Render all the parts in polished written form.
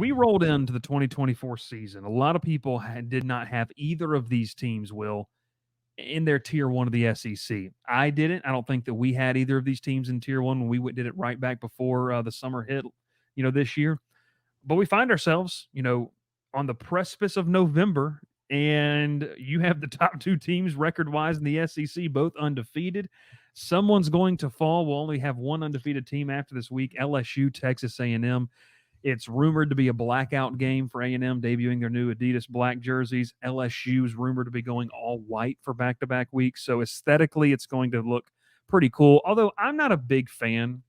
we rolled into the 2024 season, a lot of people did not have either of these teams, Will, in their tier one of the SEC. I didn't. I don't think that we had either of these teams in tier one when we did it right back before the summer hit, this year. But we find ourselves, on the precipice of November, and you have the top two teams record-wise in the SEC, both undefeated. Someone's going to fall. We'll only have one undefeated team after this week, LSU, Texas A&M. It's rumored to be a blackout game for A&M, debuting their new Adidas black jerseys. LSU is rumored to be going all white for back-to-back weeks. So aesthetically, it's going to look pretty cool. Although I'm not a big fan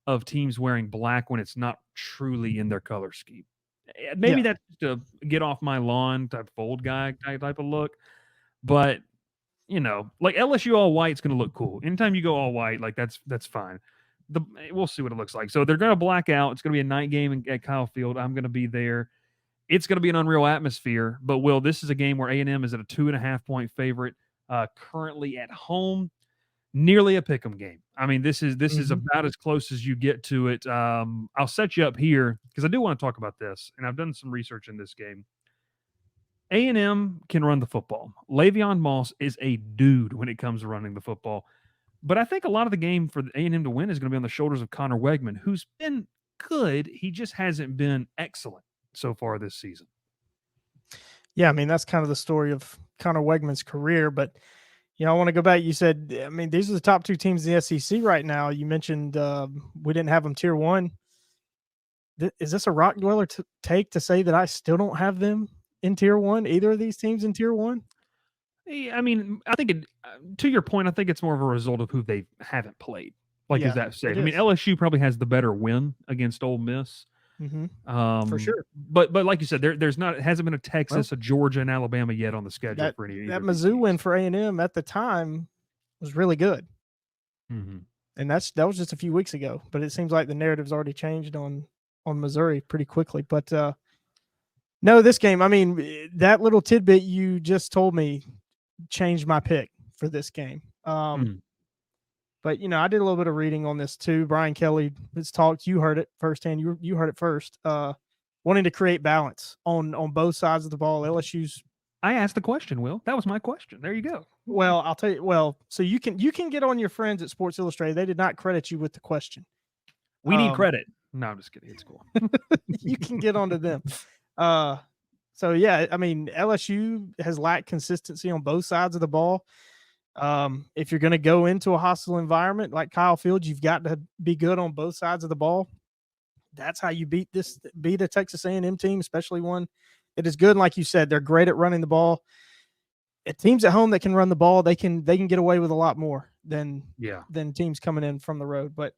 of teams wearing black when it's not truly in their color scheme. Maybe that's just a get off my lawn type old guy type of look. But, like LSU all white is going to look cool. Anytime you go all white, like that's fine. We'll see what it looks like. So they're going to black out. It's going to be a night game at Kyle Field. I'm going to be there. It's going to be an unreal atmosphere. But, Will, this is a game where A&M is at a 2.5-point favorite currently at home. Nearly a pick'em game. I mean, this is about as close as you get to it. I'll set you up here because I do want to talk about this, and I've done some research in this game. A&M can run the football. Le'Veon Moss is a dude when it comes to running the football. But I think a lot of the game for A&M to win is going to be on the shoulders of Connor Wegman, who's been good. He just hasn't been excellent so far this season. Yeah, I mean, that's kind of the story of Connor Wegman's career. But, I want to go back. You said, I mean, these are the top two teams in the SEC right now. You mentioned we didn't have them tier one. Is this a rock dweller take to say that I still don't have them in tier one, either of these teams in tier one? I mean, I think to your point, I think it's more of a result of who they haven't played. Is that safe? I mean, LSU probably has the better win against Ole Miss. For sure. But like you said, it hasn't been a Texas, a Georgia, and Alabama yet on the schedule for any. That Mizzou win for A&M at the time was really good. Mm-hmm. And that was just a few weeks ago. But it seems like the narrative's already changed on Missouri pretty quickly. But no, this game, I mean, that little tidbit you just told me changed my pick for this game. But, I did a little bit of reading on this too. Brian Kelly has talked. You heard it firsthand. You heard it first. Wanting to create balance on both sides of the ball. LSU's. I asked the question, Will. That was my question. There you go. Well, I'll tell you. Well, so you can get on your friends at Sports Illustrated. They did not credit you with the question. We need credit. No, I'm just kidding. It's cool. You can get onto them. So yeah, I mean, LSU has lacked consistency on both sides of the ball. If you're going to go into a hostile environment like Kyle Field, you've got to be good on both sides of the ball. That's how you beat a Texas A&M team, especially one that is good. And like you said, they're great at running the ball. Teams at home that can run the ball, they can get away with a lot more than teams coming in from the road. But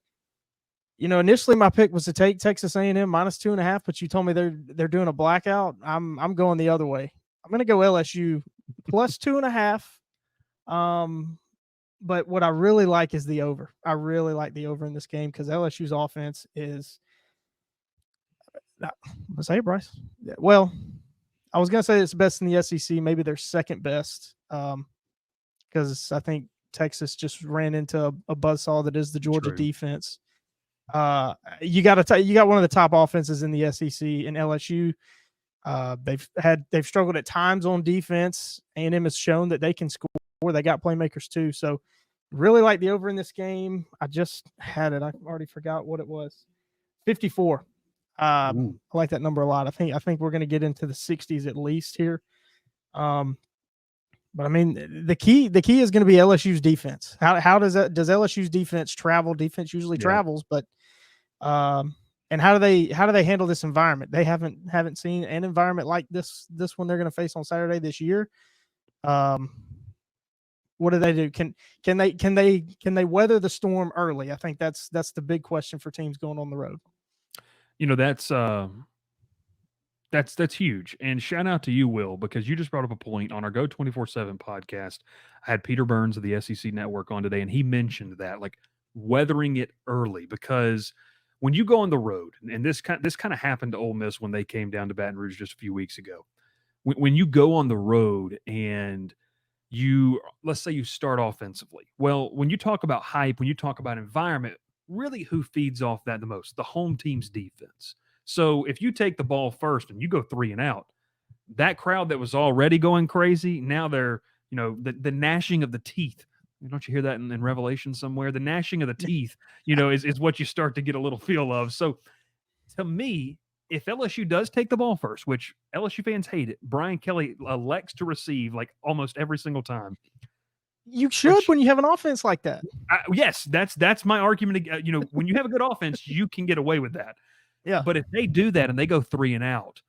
initially my pick was to take Texas A&M -2.5, but you told me they're doing a blackout. I'm going the other way. I'm going to go LSU +2.5. But what I really like is the over. I really like the over in this game because LSU's offense is. Say it, Bryce. Well, I was gonna say it's best in the SEC. Maybe they're second best. Because I think Texas just ran into a buzzsaw that is the Georgia defense. You got one of the top offenses in the SEC in LSU. They've struggled at times on defense. A&M has shown that they can score. They got playmakers too. So really like the over in this game. I just had it. I already forgot what it was. 54. I like that number a lot. I think we're going to get into the 60s at least here. But I mean, the key is going to be LSU's defense. How does LSU's defense travel? Defense usually travels, but and how do they handle this environment? They haven't seen an environment like this one they're going to face on Saturday this year. What do they do? Can they weather the storm early? I think that's the big question for teams going on the road. That's huge. And shout out to you, Will, because you just brought up a point on our Go 24/7 podcast. I had Peter Burns of the SEC Network on today, and he mentioned that, like, weathering it early, because when you go on the road, and this kind of happened to Ole Miss when they came down to Baton Rouge just a few weeks ago. When you go on the road and let's say you start offensively. Well, when you talk about hype, when you talk about environment, really who feeds off that the most? The home team's defense. So if you take the ball first and you go 3 and out, that crowd that was already going crazy, now they're, the gnashing of the teeth. Don't you hear that in Revelation somewhere? The gnashing of the teeth, is what you start to get a little feel of. So to me, if LSU does take the ball first, which LSU fans hate it, Brian Kelly elects to receive like almost every single time. You should when you have an offense like that. Yes, that's my argument. When you have a good offense, you can get away with that. Yeah. But if they do that and they go 3 and out,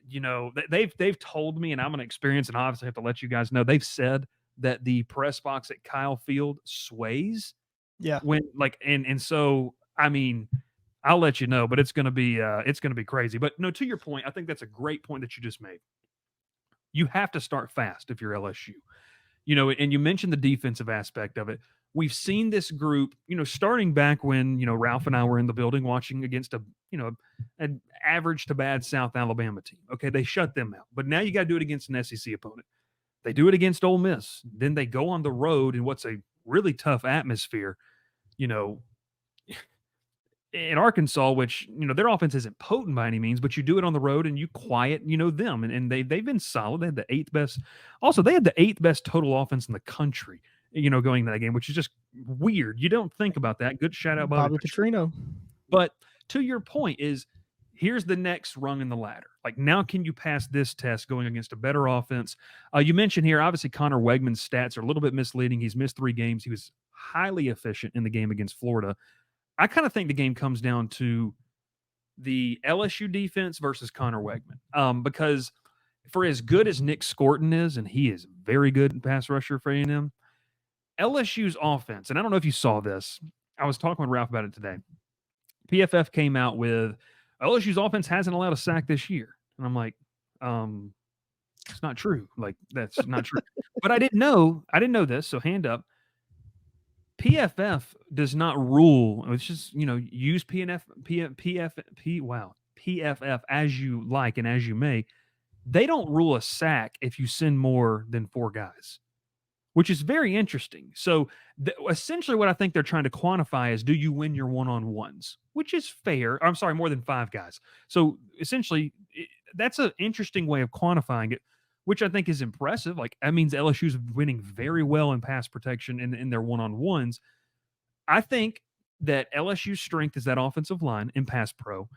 they've told me, and I'm going to experience, and obviously have to let you guys know, they've said that the press box at Kyle Field sways. Yeah. And so, I mean, I'll let you know, but it's going to be crazy. But no, to your point, I think that's a great point that you just made. You have to start fast if you're LSU. And you mentioned the defensive aspect of it. We've seen this group, starting back when, Ralph and I were in the building watching against an average to bad South Alabama team. Okay, they shut them out. But now you got to do it against an SEC opponent. They do it against Ole Miss. Then they go on the road in what's a really tough atmosphere, in Arkansas, which, their offense isn't potent by any means, but you do it on the road and you quiet, them. And they've been solid. They had the 8th best. Also, they had the 8th best total offense in the country, going into that game, which is just weird. You don't think about that. Good shout out, Bobby Petrino. But to your point is, here's the next rung in the ladder. Like, now can you pass this test going against a better offense? You mentioned here, obviously, Connor Wegman's stats are a little bit misleading. He's missed 3 games. He was highly efficient in the game against Florida. I kind of think the game comes down to the LSU defense versus Connor Wegman. Because for as good as Nick Scorton is, and he is very good pass rusher for A&M, LSU's offense, and I don't know if you saw this, I was talking with Ralph about it today. PFF came out with LSU's offense hasn't allowed a sack this year. And I'm like, it's not true. Like, that's not true. But I didn't know this, so hand up. PFF does not rule. It's just, use PFF as you like and as you may. They don't rule a sack if you send more than 4 guys, which is very interesting. So essentially what I think they're trying to quantify is, do you win your one-on-ones, which is fair. I'm sorry, more than 5 guys. So essentially that's an interesting way of quantifying it, which I think is impressive. Like, that means LSU's winning very well in pass protection in their one-on-ones. I think that LSU's strength is that offensive line in pass pro.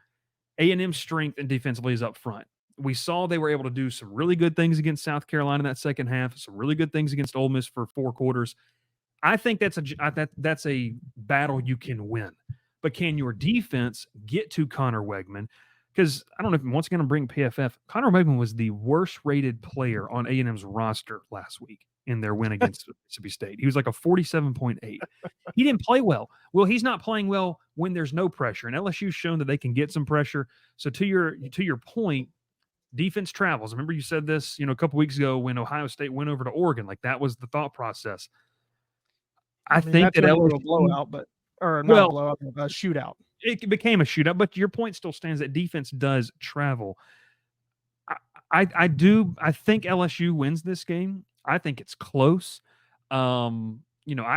A&M's strength and defensively is up front. We saw they were able to do some really good things against South Carolina in that second half, some really good things against Ole Miss for 4 quarters. I think that's a battle you can win. But can your defense get to Connor Wegman? Because I don't know if, once again, I'm bringing PFF. Connor Wegman was the worst rated player on A&M's roster last week in their win against Mississippi State. He was like a 47.8. He didn't play well. Well, he's not playing well when there's no pressure. And LSU's shown that they can get some pressure. So to your point, defense travels. Remember you said this, a couple weeks ago when Ohio State went over to Oregon. Like, that was the thought process. I think that LSU, a blowout, a shootout. It became a shootout, but your point still stands that defense does travel. I think LSU wins this game. I think it's close. I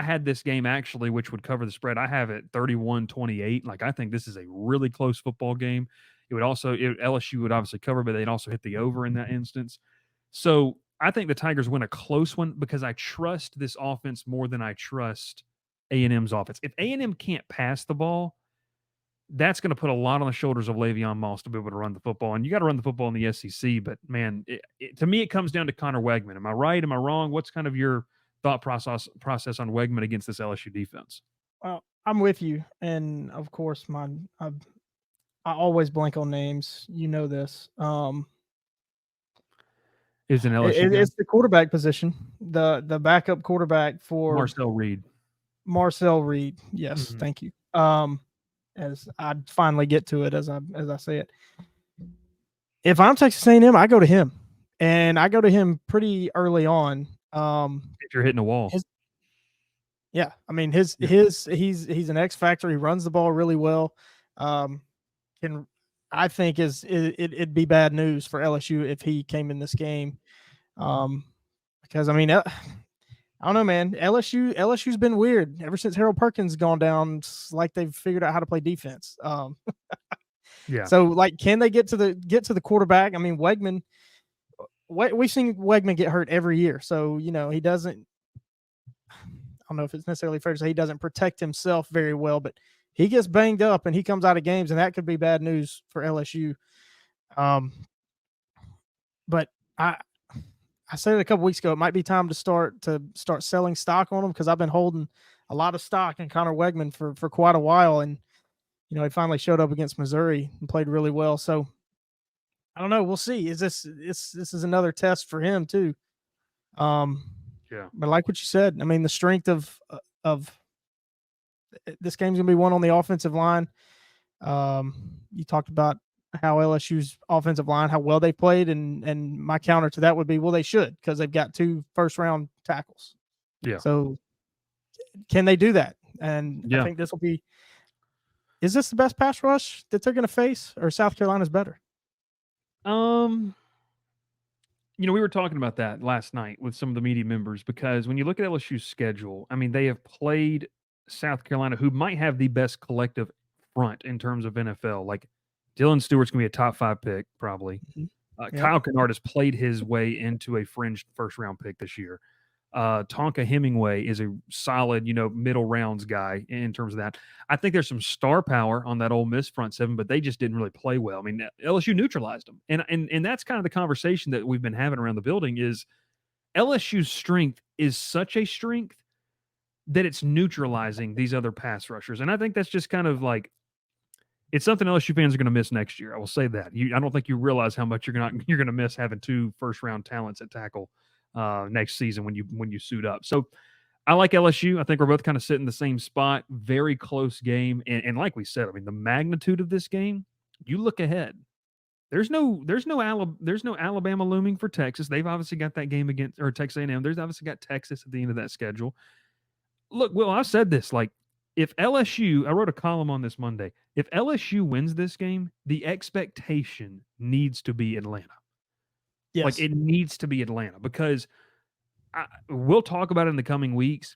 had this game actually, which would cover the spread. I have it 31-28. Like, I think this is a really close football game. LSU would obviously cover, but they'd also hit the over in that instance. So I think the Tigers win a close one because I trust this offense more than I trust A&M's offense. If A&M can't pass the ball, that's going to put a lot on the shoulders of Le'Veon Moss to be able to run the football. And you got to run the football in the SEC. But, man, to me, it comes down to Connor Wegman. Am I right? Am I wrong? What's kind of your thought process on Wegman against this LSU defense? Well, I'm with you. And, of course, I always blank on names. You know this. Is an LSU it's the quarterback position, the backup quarterback for Marcel Reed. Yes, mm-hmm. Thank you. As I finally get to it, as I say it, if I'm Texas A&M, I go to him, and I go to him pretty early on. If you're hitting a wall, he's an X factor. He runs the ball really well. I think it'd be bad news for LSU if he came in this game, because I don't know, man. LSU's been weird ever since Harold Perkins gone down. It's like they've figured out how to play defense. Yeah. So, like, can they get to the quarterback? I mean, Wegman. We've seen Wegman get hurt every year, so he doesn't. I don't know if it's necessarily fair to say he doesn't protect himself very well, but he gets banged up and he comes out of games, and that could be bad news for LSU. But I said it a couple weeks ago. It might be time to start selling stock on him, because I've been holding a lot of stock in Connor Wegman for quite a while, and he finally showed up against Missouri and played really well. So I don't know. We'll see. This is another test for him too. Yeah. But like what you said, I mean, the strength of this game's gonna be won on the offensive line. You talked about how LSU's offensive line, how well they played, and my counter to that would be, well, they should, because they've got 2 first-round tackles. Yeah. So can they do that? And Yeah. I think this will be. Is this the best pass rush that they're going to face, or South Carolina's better? We were talking about that last night with some of the media members, because when you look at LSU's schedule, I mean, they have played South Carolina, who might have the best collective front in terms of NFL. Like, Dylan Stewart's going to be a top 5 pick, probably. Yep. Kyle Kennard has played his way into a fringe first-round pick this year. Tonka Hemingway is a solid, middle rounds guy in terms of that. I think there's some star power on that Ole Miss front seven, but they just didn't really play well. I mean, LSU neutralized them, and that's kind of the conversation that we've been having around the building. Is LSU's strength is such a strength that it's neutralizing these other pass rushers, and I think that's just kind of like, it's something LSU fans are going to miss next year. I will say that. I don't think you realize how much you're going to miss having 2 first-round talents at tackle next season when you suit up. So I like LSU. I think we're both kind of sitting in the same spot. Very close game, and like we said, I mean, the magnitude of this game. You look ahead. There's no Alabama looming for Texas. They've obviously got that game against, or Texas A&M. There's obviously got Texas at the end of that schedule. Look, Will, I've said this, like, if LSU, I wrote a column on this Monday. If LSU wins this game, the expectation needs to be Atlanta. Yes. Like, it needs to be Atlanta, because we'll talk about it in the coming weeks.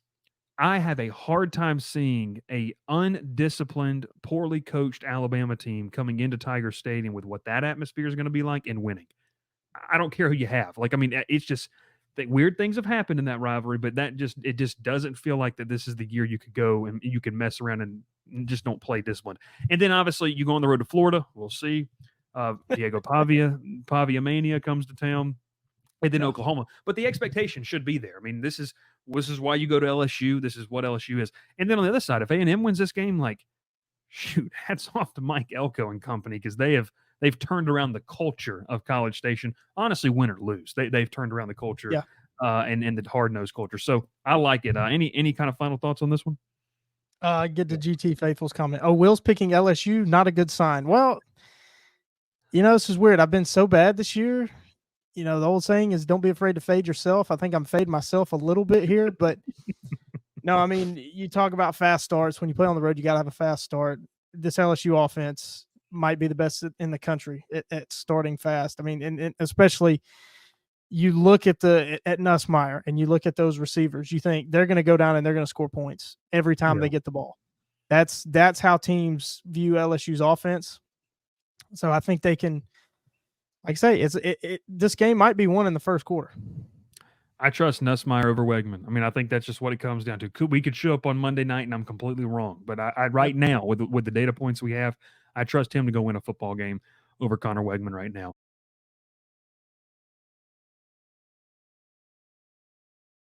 I have a hard time seeing a undisciplined, poorly coached Alabama team coming into Tiger Stadium with what that atmosphere is going to be like and winning. I don't care who you have. Like, I mean, it's just that weird things have happened in that rivalry, but it just doesn't feel like that this is the year you could go and you can mess around and just don't play disciplined. And then obviously you go on the road to Florida. We'll see. Diego Pavia Mania comes to town, and then Oklahoma. But the expectation should be there. I mean, this is why you go to LSU. This is what LSU is. And then on the other side, if A&M wins this game, like, shoot, hats off to Mike Elko and company, because they've turned around the culture of College Station. Honestly, win or lose, they've turned around the culture, and the hard-nosed culture. So I like it. Any kind of final thoughts on this one? Get to GT Faithful's comment. Oh, Will's picking LSU, not a good sign. Well, this is weird. I've been so bad this year. The old saying is, don't be afraid to fade yourself. I think I'm fading myself a little bit here, but no, I mean, you talk about fast starts. When you play on the road, you got to have a fast start. This LSU offense might be the best in the country at starting fast. I mean, and especially you look at Nussmeier and you look at those receivers, you think they're going to go down and they're going to score points every time they get the ball. That's how teams view LSU's offense. So I think they can, like I say, this game might be won in the first quarter. I trust Nussmeier over Wegman. I mean, I think that's just what it comes down to. We could show up on Monday night and I'm completely wrong, but I right now, with the data points we have, I trust him to go win a football game over Connor Wegman right now.